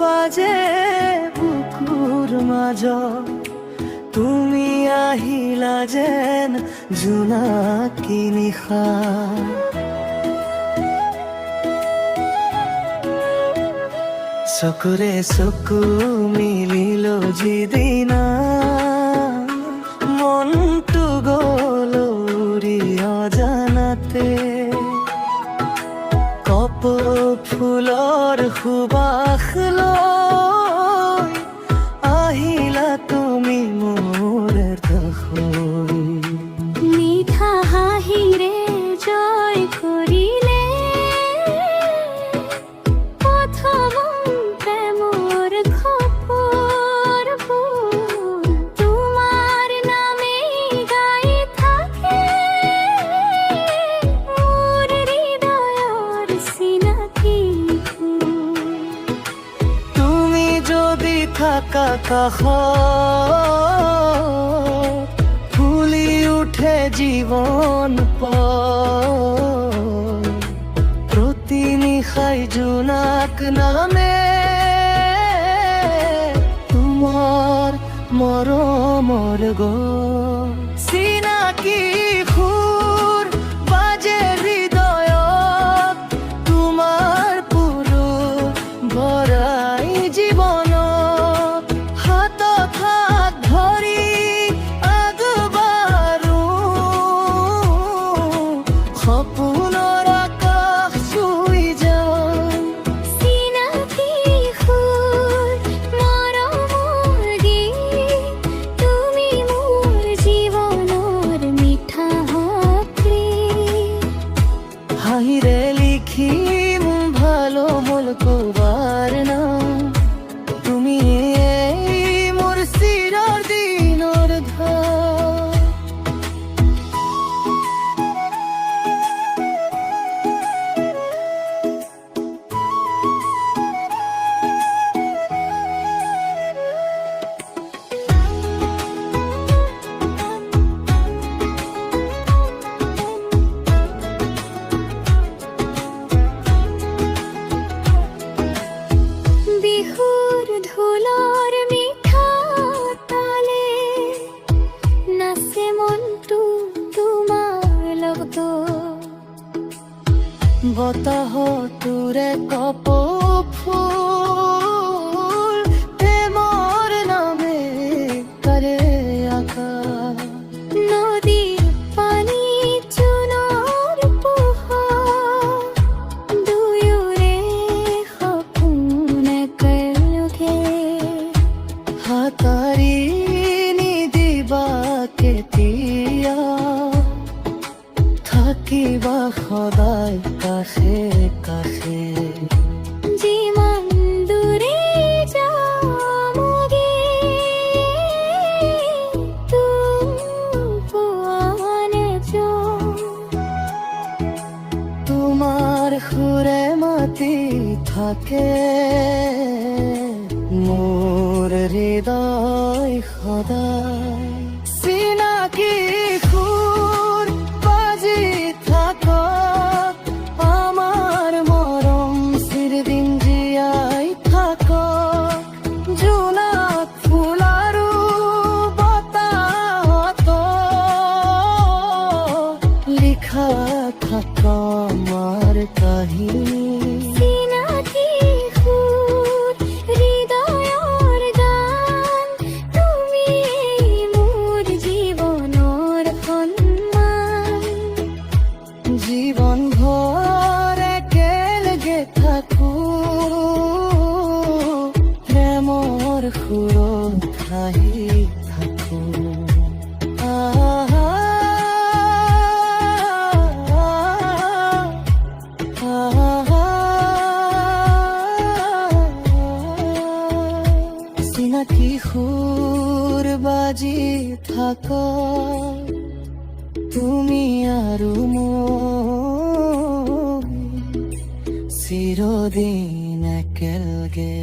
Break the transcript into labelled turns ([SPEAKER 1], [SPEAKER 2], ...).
[SPEAKER 1] বাজে বুকুৰ মাজত তুমি আহিলা যেন জোনাকী নিশা চকুৰে চকু মিলিল যিদিনা মনটো গ'ল উৰি অজানাতে ফুলৰ সুবাস লৈ আহিলা তুমি মোৰ কাষলৈ
[SPEAKER 2] মিঠা হাঁহিৰে জয় কৰিলে প্ৰথম প্ৰেমৰ খবৰবোৰ তোমাৰ নামে গাই থাকে মোৰ হৃদয়ৰ চিনাকি
[SPEAKER 1] তুমি যদি থাকা কাষত ফুলি উঠে জীৱন প্ৰতি নিশাই জোনাক নামে তোমাৰ মৰমৰ চিনাকি সুৰ বাজে হৃদয়ত তোমাৰ পুৰো ভৰাই জীৱনত হাতত হাত ধৰি আগবাঢ়ো সপোনৰ আকাশ চুই যাওঁ
[SPEAKER 2] চিনাকি সুৰ মৰমৰ গীত তুমি মোৰ জীৱনৰ মিঠা
[SPEAKER 1] হাঁহিৰে লিখিম ভালো মূল কবাৰ নাম তুমি মোৰ চিৰৰ দিনৰ ধাৰ
[SPEAKER 2] বিহুৰ ঢোলৰ মিঠা তালে নাচে মনটো তোমাৰ লগত
[SPEAKER 1] বতাহতোৰে কপৌফুল প্ৰেমৰ নামে তাৰে আকাশ
[SPEAKER 2] নদীৰ পানী জোনৰ পোহৰ দুয়োৰে সপোন একেলগে
[SPEAKER 1] হাতাৰি নিদিবা কেতিয়া থাকিবা সদায় কাষে কাষে
[SPEAKER 2] যিমান দূৰে যামগে পোৱানে
[SPEAKER 1] তোমাৰ সুৰে মাতি থাকে মোৰ হৃদয় সদায় চিনাকি সুৰ বাজি থাকক আমাৰ মৰম চিৰদিন জীয়াই থাকক জোনাক ফুল আৰু বতাহত লিখা থাক আমাৰ কাহিনী
[SPEAKER 2] চিনাকি সুৰ হৃদয়ৰ গান তুমি মোৰ জীৱনৰ সন্মান
[SPEAKER 1] জীৱন ভৰ একেলগে থাকো প্ৰেমৰ সুৰত ভাহি থাকো চিনাকি সুৰ বাজি থাক তুমি আৰু মই চিৰদিন একেলগে